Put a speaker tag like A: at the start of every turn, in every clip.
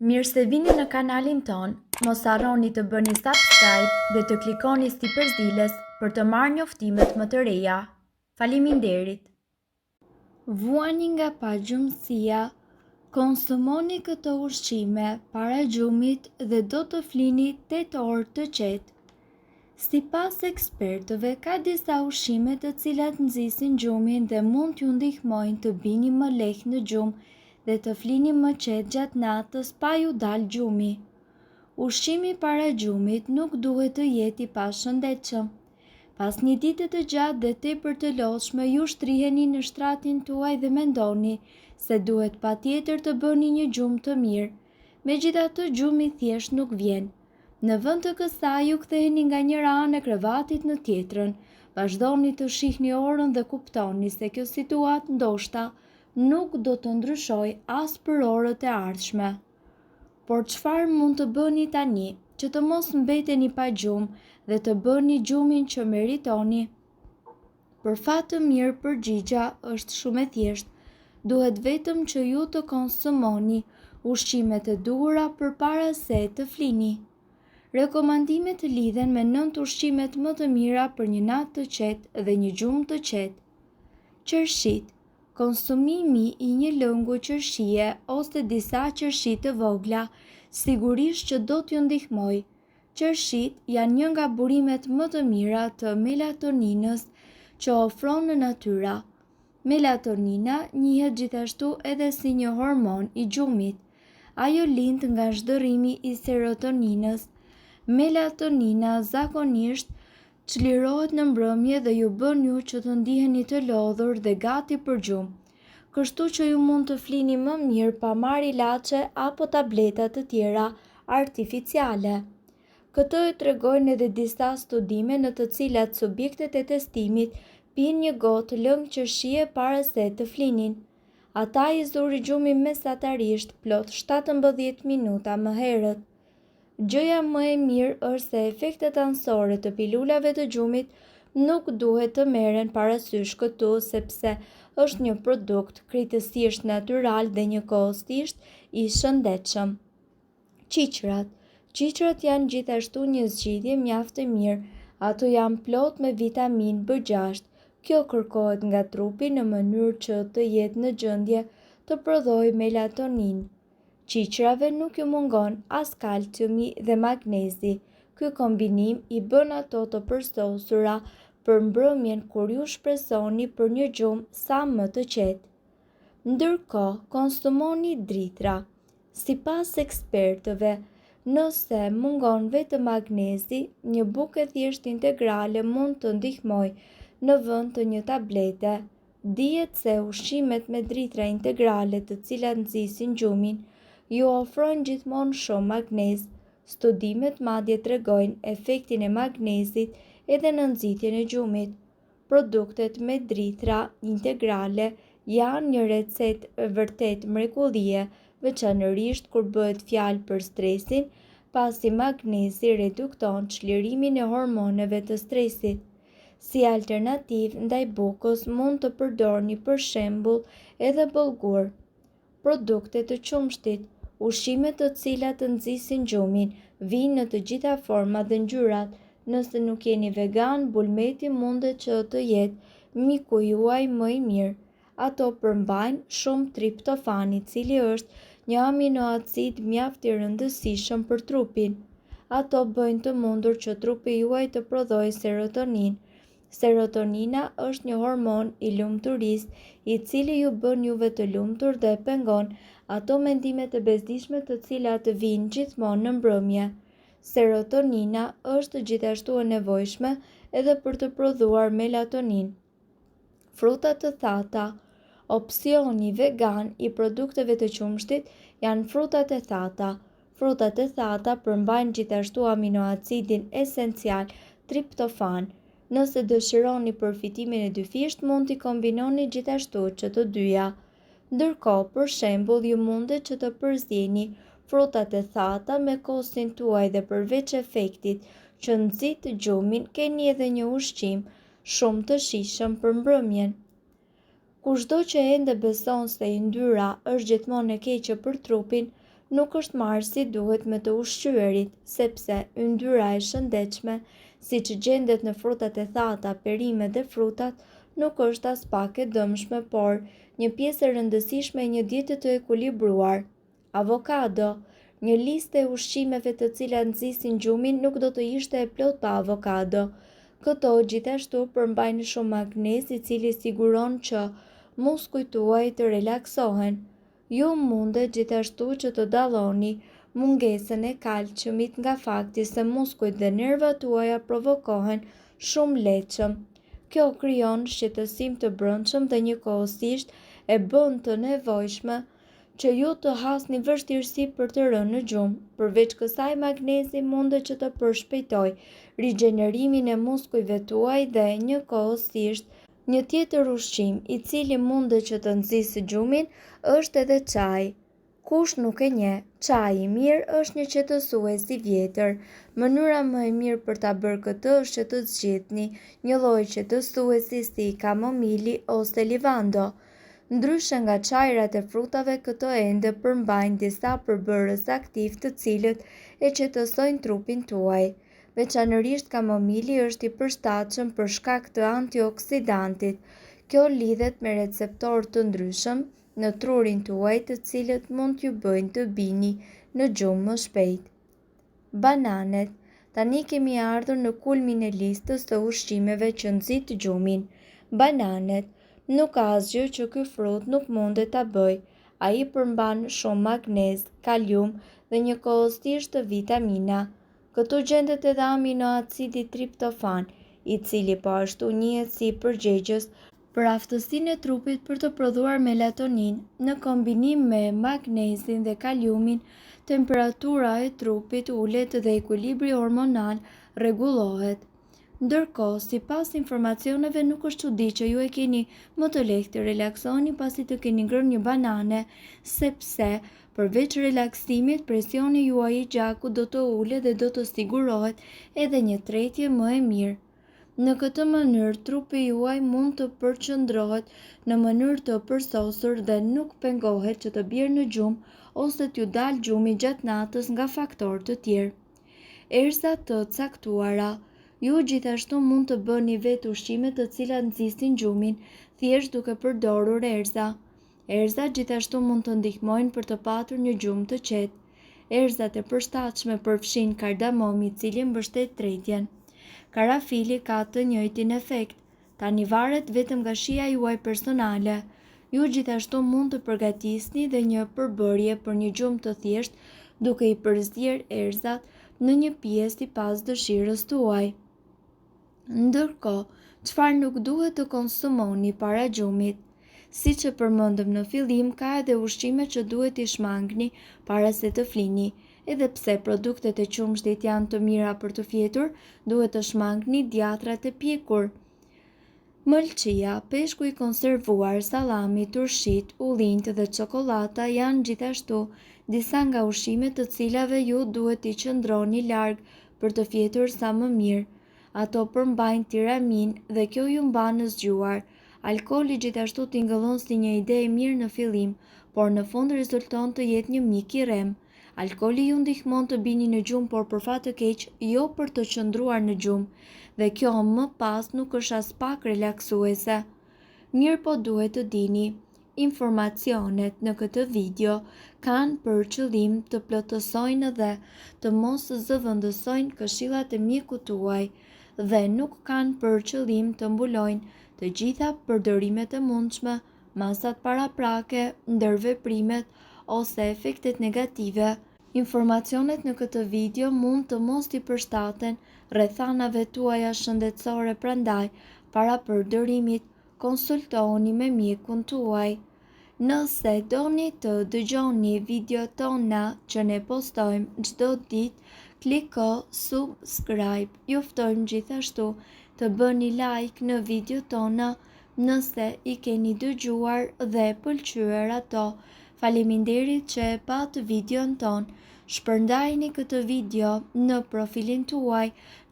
A: Mirë se vini në kanalin ton, mos harroni të bëni subscribe dhe të klikoni si përzieles për të marrë njoftimet më të reja. Faleminderit! Vuani nga pagjumësia, konsumoni këto ushqime para gjumit dhe do të flini 8 orë të qetë. Sipas ekspertëve, ka disa ushqime të cilat nxisin gjumin dhe mund t'ju ndihmojnë të bini më lehtë në gjumë dhe të flini më qetë gjatë natës pa ju dalë gjumi. Ushqimi para gjumit nuk duhet të jetë i pashëndetshëm. Pas një dite të gjatë dhe tepër të lodhshme, ju shtriheni në shtratin tuaj dhe mendoni se duhet patjetër të bëni një gjumë të mirë. Megjithatë, gjumi thjesht nuk vjen. Në vend të kësaj, ju ktheheni nga njëra anë e krevatit në tjetrën. Vazhdoni të shihni orën dhe kuptoni se kjo situatë ndoshta nuk do të ndryshoj as për orët e ardhshme. Por çfarë mund të bëni tani që të mos mbeteni pa gjumë dhe të bëni gjumin që meritoni? Për fat të mirë, përgjigja është shumë e thjeshtë. Duhet vetëm që ju të konsumoni ushqimet e duhura përpara se të flini. Rekomandimet lidhen me 9 ushqimet më të mira për një natë të qetë dhe një gjumë të qetë. Qershit. Konsumimi i një lëngu qershie ose disa qershi të vogla sigurisht që do t'ju ndihmoj. Qershit janë një nga burimet më të mira të melatoninës që ofron në natyra. Melatonina njihet gjithashtu edhe si një hormon i gjumit. Ajo lind nga zhdërrimi i serotoninës. Melatonina zakonisht çlirohet në mbrëmje dhe ju bën ju që të ndiheni të lodhur dhe gati për gjumë. Kështu që ju mund të flini më mirë pa marrë ilaçe apo tableta të tjera artificiale. Këtë e tregojnë edhe disa studime në të cilat subjektet e testimit pinë një gotë lëng qershie para se të flinin. Ata i zuri gjumin mesatarisht plot 17 minuta më herët. Gjëja më e mirë është se efektet anësore të pilulave të gjumit nuk duhet të merren parasysh këtu sepse është një produkt krejtësisht natyral dhe njëkohësisht i shëndetshëm. Qiqrat. Qiqrat janë gjithashtu një zgjidhje mjaft e mirë. Ato janë plot me vitaminë B6. Kjo kërkohet nga trupi në mënyrë që të jetë në gjendje të prodhojë melatoninë. Qiqrave nuk ju mungon as kalciumi dhe magnezi. Ky kombinim i bën ato të përsosura për mbrëmjen kur ju shpresoni për një gjumë sa më të qetë. Ndërkohë, konsumoni drithra. Sipas ekspertëve, nëse mungon vetëm magnezi, një bukë thjesht integrale mund të ndihmojë në vend të një tablete. Dihet se ushqimet me drithra integrale të cilat nxisin gjumin ju ofrojnë gjithmonë shumë magnez. Studimet madje tregojnë efektin e magnezit edhe në nxitjen e gjumit. Produktet me drithra integrale janë një recetë vërtet mrekullie, veçanërisht kur bëhet fjalë për stresin, pasi magnezi redukton çlirimin e hormoneve të stresit. Si alternativë ndaj bukës mund të përdorni për shembull edhe bollgur. Produkte të qumshtit. Ushqimet të cilat të nxisin gjumin vijnë në të gjitha format dhe ngjyrat. Nëse nuk jeni vegan, bulmeti mundet që të jetë miku juaj më i mirë. Ato përmbajnë shumë triptofan, i cili është një aminoacid mjaft i rëndësishëm për trupin. Ato bëjnë të mundur që trupi juaj të prodhojë serotonin. Serotonina është një hormon i lumturisë, i cili ju bën juve të lumtur dhe pengon ato mendimet e bezdishme të cilat vijnë gjithmonë në mbrëmje. Serotonina është gjithashtu e nevojshme edhe për të prodhuar melatonin. Frutat të thata. Opsioni vegan i produkteve të qumshtit janë frutat e thata. Frutat e thata përmbajnë gjithashtu aminoacidin esencial triptofan. Nëse dëshironi përfitimin e dyfisht, mund t'i kombinoni gjithashtu që të dyja. Ndërkohë, për shembull, ju mundet që të përzjeni frutat e thata me kostin tuaj dhe përveç efektit që nxit gjumin, keni edhe një ushqim shumë të shijshëm për mbrëmjen. Kushdo që ende beson se yndyra është gjithmonë e keqe për trupin, nuk është marrë si duhet me të ushqyerit, sepse yndyra e shëndetshme, siç gjendet në frutat e thata, perimet dhe frutat, nuk është as pak e dëmshme, por një pjesë e rëndësishme e një diete të ekuilibruar. Avokado. Një listë e ushqimeve të cilat nxisin gjumin nuk do të ishte e plot pa avokado. Këto gjithashtu përmbajnë shumë magnez, i cili siguron që muskujt tuaj të relaksohen. Ju mundet gjithashtu që të dalloni mungesën e kalciumit nga fakti se muskujt dhe nervat tuaja provokohen shumë lehtëshëm. Kjo krijon shqetësim të brendshëm dhe njëkohësisht e bën të nevojshme që ju të hasni vështirësi për të rënë në gjumë. Përveç kësaj, magnezi mundet që të përshpejtojë rigjenerimin e muskujve tuaj dhe njëkohësisht një tjetër ushqim i cili mundet që të nxjisë gjumin është edhe çaji. Kush nuk e njeh, çaji i mirë është një qetësues i vjetër. Mënyra më e mirë për ta bërë këtë është që të zgjidhni një lloj qetësuesi si kamomili ose livando. Ndryshe nga çajrat e frutave, këto ende përmbajnë disa përbërës aktiv të cilët e qetësojnë trupin tuaj. Veçanërisht kamomili është i përshtatshëm për shkak të antioksidantit. Kjo lidhet me receptorë të ndryshëm në trurin tuaj, të cilët mund t'ju bëjnë të bini në gjumë më shpejt. Bananet. Tani kemi ardhur në kulmin e listës të ushqimeve që nxit gjumin. Bananet. Nuk ka asgjë që ky frut nuk mundet ta bëjë. Ai përmban shumë magnez, kalium dhe njëkohësisht vitamina. Këtu gjendet edhe aminoacidi triptofan, i cili po ashtu njihet si përgjegjës për aftësinë e trupit për të prodhuar melatonin. Në kombinim me magnezin dhe kaliumin, temperatura e trupit ulet dhe ekuilibri hormonal rregullohet. Ndërkohë, sipas informacioneve, nuk është çudi që ju e keni më të lehtë të relaksoni pasi të keni ngrënë një banane, sepse përveç relaksimit, presioni juaj i gjakut do të ulet dhe do të sigurohet edhe një tretje më e mirë. Në këtë mënyrë, trupi juaj mund të përqendrohet në mënyrë të përsosur dhe nuk pengohet që të bjerë në gjumë ose t'ju dalë gjumi gjatë natës nga faktorë të tjerë. Erëza të caktuara. Ju gjithashtu mund të bëni vetë ushqime të cilat nxisin gjumin, thjesht duke përdorur erëza. Erëzat gjithashtu mund të ndihmojnë për të patur një gjumë të qetë. Erëzat e përshtatshme përfshin kardamom, i cili mbështet tretjen. Karafili ka të njëjtin efekt. Tani varet vetëm nga shija juaj personale. Ju gjithashtu mund të përgatisni dhe një përbërje për një gjumë të thjeshtë, duke i përzier erëzat në një pjesë sipas dëshirës tuaj. Ndërkohë, çfarë nuk duhet të konsumoni para gjumit? Siç e përmendëm në fillim, ka edhe ushqime që duhet t'i shmangni para se të flini. Edhe pse produktet e qumshtit janë të mira për të fjetur, duhet të shmangni djatrat e pjekur. Mëlçia, peshku i konservuar, sallami, turshit, ullinjt dhe çokolata janë gjithashtu disa nga ushqimet të cilave ju duhet t'i qëndroni larg për të fjetur sa më mirë. Ato përmbajnë tiramin dhe kjo ju mban në zgjuar. Alkooli gjithashtu tingëllon si një ide e mirë në fillim, por në fund rezulton të jetë një mik i rrem. Alkooli ju ndihmon të bini në gjumë, por për fat të keq, jo për të qëndruar në gjumë, dhe kjo më pas nuk është as pak relaksuese. Mirë po duhet të dini, informacionet në këtë video kanë për qëllim të plotësojnë dhe të mos zëvendësojnë këshillat e mjekut tuaj dhe nuk kanë për qëllim të mbulojnë të gjitha përdorimet e mundshme, masat paraprake, ndërveprimet ose efektet negative. Informacionet në këtë video mund të mos t'i përshtaten rrethanave tuaja shëndetësore, prandaj para përdorimit konsultohuni me mjekun tuaj. Nëse doni të dëgjoni video tona që ne postojmë çdo ditë, kliko subscribe. Ju ftojmë gjithashtu të bëni like në video tona nëse i keni dëgjuar dhe pëlqyer ato. Faleminderit që e pat videon ton. Shpërndajni këtë video në profilin tuaj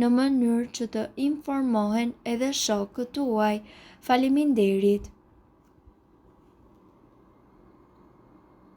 A: në mënyrë që të informohen edhe shokët tuaj. Faleminderit.